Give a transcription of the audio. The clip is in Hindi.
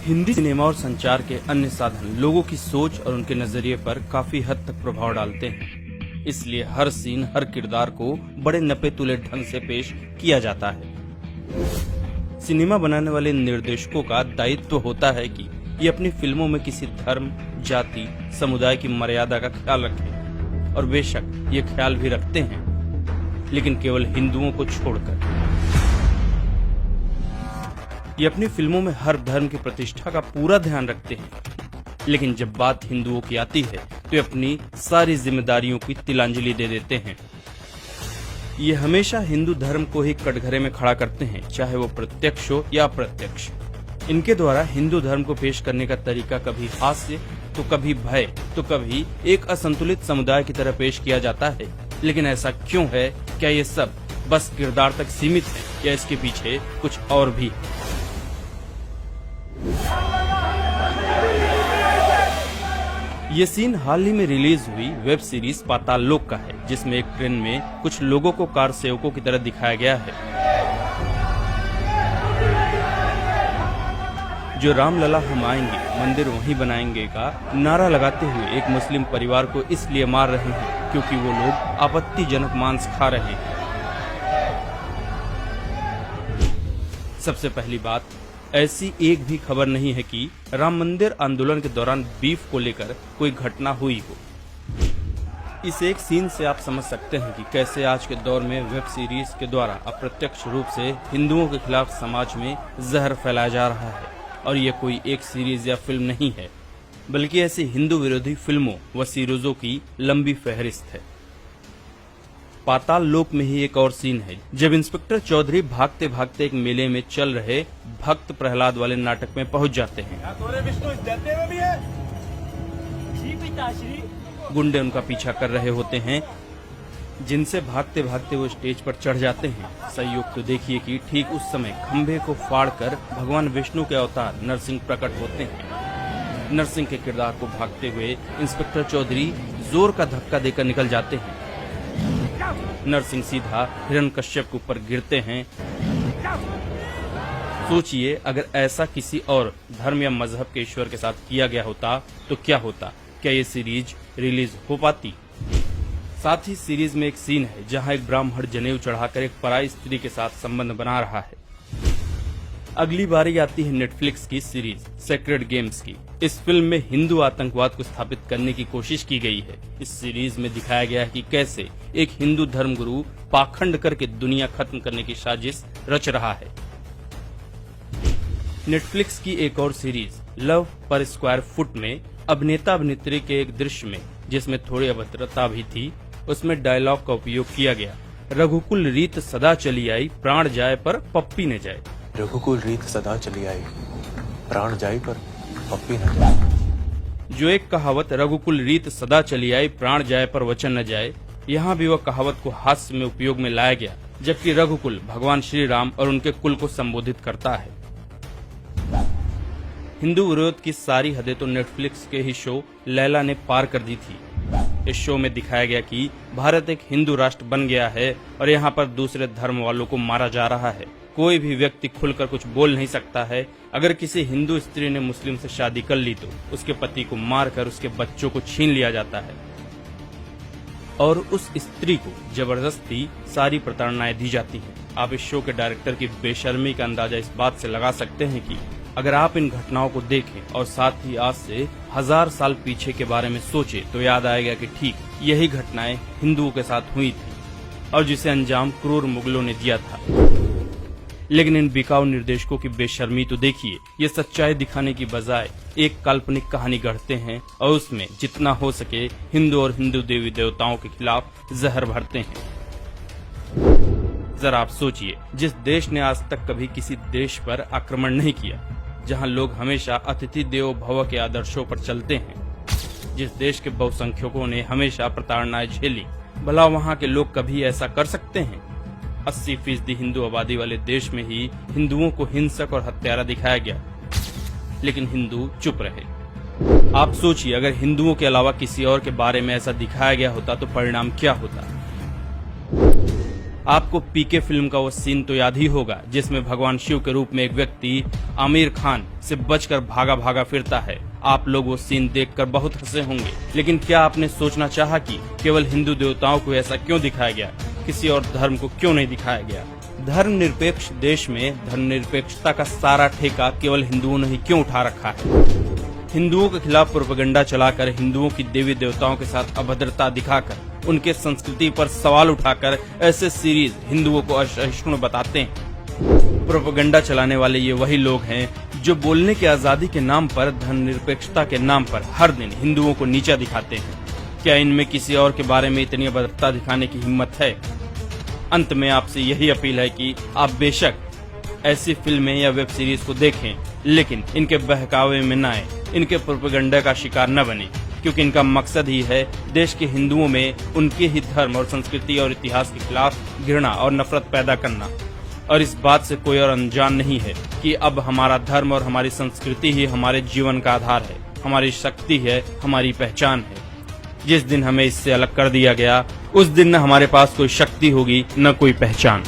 हिंदी सिनेमा और संचार के अन्य साधन लोगों की सोच और उनके नजरिए पर काफी हद तक प्रभाव डालते हैं। इसलिए हर सीन, हर किरदार को बड़े नपे तुले ढंग से पेश किया जाता है। सिनेमा बनाने वाले निर्देशकों का दायित्व होता है कि ये अपनी फिल्मों में किसी धर्म, जाति, समुदाय की मर्यादा का ख्याल रखें, और बेशक ये ख्याल भी रखते हैं, लेकिन केवल हिंदुओं को छोड़कर। ये अपनी फिल्मों में हर धर्म की प्रतिष्ठा का पूरा ध्यान रखते हैं, लेकिन जब बात हिंदुओं की आती है तो ये अपनी सारी जिम्मेदारियों की तिलांजलि दे देते हैं। ये हमेशा हिंदू धर्म को ही कटघरे में खड़ा करते हैं, चाहे वो प्रत्यक्ष हो या अप्रत्यक्ष। इनके द्वारा हिंदू धर्म को पेश करने का तरीका कभी हास्य, तो कभी भय, तो कभी एक असंतुलित समुदाय की तरह पेश किया जाता है। लेकिन ऐसा क्यों है? क्या ये सब बस किरदार तक सीमित है या इसके पीछे कुछ और भी है? ये सीन हाल ही में रिलीज हुई वेब सीरीज पाताल लोक का है, जिसमें एक ट्रेन में कुछ लोगों को कार सेवकों की तरह दिखाया गया है, जो रामलला हम आएंगे, मंदिर वहीं बनाएंगे का नारा लगाते हुए एक मुस्लिम परिवार को इसलिए मार रहे हैं क्योंकि वो लोग आपत्तिजनक मांस खा रहे हैं। सबसे पहली बात, ऐसी एक भी खबर नहीं है कि राम मंदिर आंदोलन के दौरान बीफ को लेकर कोई घटना हुई हो। इस एक सीन से आप समझ सकते हैं कि कैसे आज के दौर में वेब सीरीज के द्वारा अप्रत्यक्ष रूप से हिंदुओं के खिलाफ समाज में जहर फैलाया जा रहा है। और ये कोई एक सीरीज या फिल्म नहीं है, बल्कि ऐसी हिंदू विरोधी फिल्मों व सीरीजों की लंबी फहरिस्त है। पाताल लोक में ही एक और सीन है, जब इंस्पेक्टर चौधरी भागते भागते एक मेले में चल रहे भक्त प्रहलाद वाले नाटक में पहुंच जाते हैं। गुंडे उनका पीछा कर रहे होते हैं, जिनसे भागते भागते वो स्टेज पर चढ़ जाते हैं। संयोग तो देखिए कि ठीक उस समय खंभे को फाड़कर भगवान विष्णु के अवतार नरसिंह प्रकट होते हैं। नरसिंह के किरदार को भागते हुए इंस्पेक्टर चौधरी जोर का धक्का देकर निकल जाते हैं। नरसिंह सीधा हिरण्यकश्यप के ऊपर गिरते हैं। सोचिए, अगर ऐसा किसी और धर्म या मजहब के ईश्वर के साथ किया गया होता तो क्या होता? क्या ये सीरीज रिलीज हो पाती? साथ ही सीरीज में एक सीन है जहां एक ब्राह्मण जनेऊ चढ़ाकर एक पराई स्त्री के साथ संबंध बना रहा है। अगली बारी आती है नेटफ्लिक्स की सीरीज सेक्रेड गेम्स की। इस फिल्म में हिंदू आतंकवाद को स्थापित करने की कोशिश की गई है। इस सीरीज में दिखाया गया है कि कैसे एक हिंदू धर्मगुरु पाखंड करके दुनिया खत्म करने की साजिश रच रहा है। नेटफ्लिक्स की एक और सीरीज लव पर स्क्वायर फुट में अभिनेता अभिनेत्री के एक दृश्य में, जिसमें थोड़ी अभद्रता भी थी, उसमें डायलॉग का उपयोग किया गया, रघुकुल रीत सदा चली आई, प्राण जाए पर पप्पी न जाए। रघुकुल रीत सदा चली आई, प्राण जाए पर पप्पी न जाए। जो एक कहावत रघुकुल रीत सदा चली आई, प्राण जाए पर वचन न जाए, यहाँ भी वह कहावत को हास्य में उपयोग में लाया गया, जबकि रघुकुल भगवान श्री राम और उनके कुल को संबोधित करता है। हिंदू विरोध की सारी हदें तो नेटफ्लिक्स के ही शो लैला ने पार कर दी थी। इस शो में दिखाया गया कि भारत एक हिंदू राष्ट्र बन गया है और यहाँ पर दूसरे धर्म वालों को मारा जा रहा है। कोई भी व्यक्ति खुलकर कुछ बोल नहीं सकता है। अगर किसी हिंदू स्त्री ने मुस्लिम से शादी कर ली तो उसके पति को मारकर उसके बच्चों को छीन लिया जाता है और उस स्त्री को जबरदस्ती सारी प्रताड़नाएं दी जाती हैं। आप इस शो के डायरेक्टर की बेशर्मी का अंदाजा इस बात से लगा सकते हैं कि अगर आप इन घटनाओं को देखें और साथ ही आज से 1000 साल पीछे के बारे में सोचें तो याद आएगा कि ठीक यही घटनाएं हिंदुओं के साथ हुई थी और जिसे अंजाम क्रूर मुगलों ने दिया था। लेकिन इन बिकाऊ निर्देशकों की बेशर्मी तो देखिए, ये सच्चाई दिखाने की बजाय एक काल्पनिक कहानी गढ़ते हैं और उसमें जितना हो सके हिंदू और हिंदू देवी देवताओं के खिलाफ जहर भरते हैं। जरा आप सोचिए, जिस देश ने आज तक कभी किसी देश पर आक्रमण नहीं किया, जहां लोग हमेशा अतिथि देवो भव के आदर्शों पर चलते हैं, जिस देश के बहुसंख्यकों ने हमेशा प्रताड़नाएं झेली, भला वहां के लोग कभी ऐसा कर सकते हैं? 80% हिंदू आबादी वाले देश में ही हिंदुओं को हिंसक और हत्यारा दिखाया गया, लेकिन हिंदू चुप रहे। आप सोचिए, अगर हिंदुओं के अलावा किसी और के बारे में ऐसा दिखाया गया होता तो परिणाम क्या होता? आपको पीके फिल्म का वो सीन तो याद ही होगा जिसमें भगवान शिव के रूप में एक व्यक्ति आमिर खान से बचकर भागा भागा फिरता है। आप लोग वो सीन देखकर बहुत हंसे होंगे, लेकिन क्या आपने सोचना चाहा कि केवल हिंदू देवताओं को ऐसा क्यों दिखाया गया, किसी और धर्म को क्यों नहीं दिखाया गया? धर्मनिरपेक्ष देश में धर्मनिरपेक्षता का सारा ठेका केवल हिंदुओं ने ही क्यों उठा रखा है? हिंदुओं के खिलाफ प्रोपेगेंडा चलाकर, हिंदुओं की देवी देवताओं के साथ अभद्रता दिखाकर, उनके संस्कृति पर सवाल उठाकर ऐसे सीरीज हिंदुओं को असहिष्णु बताते हैं। प्रोपेगेंडा चलाने वाले ये वही लोग हैं जो बोलने की आजादी के नाम पर, धर्मनिरपेक्षता के नाम पर हर दिन हिंदुओं को नीचा दिखाते हैं। क्या इनमें किसी और के बारे में इतनी अभद्रता दिखाने की हिम्मत है? अंत में आपसे यही अपील है कि आप बेशक ऐसी फिल्में या वेब सीरीज को देखें, लेकिन इनके बहकावे में न आए, इनके प्रोपेगेंडा का शिकार न बने, क्योंकि इनका मकसद ही है देश के हिंदुओं में उनके ही धर्म और संस्कृति और इतिहास के खिलाफ घृणा और नफरत पैदा करना। और इस बात से कोई और अनजान नहीं है कि अब हमारा धर्म और हमारी संस्कृति ही हमारे जीवन का आधार है, हमारी शक्ति है, हमारी पहचान है। जिस दिन हमें इससे अलग कर दिया गया, उस दिन न हमारे पास कोई शक्ति होगी, न कोई पहचान।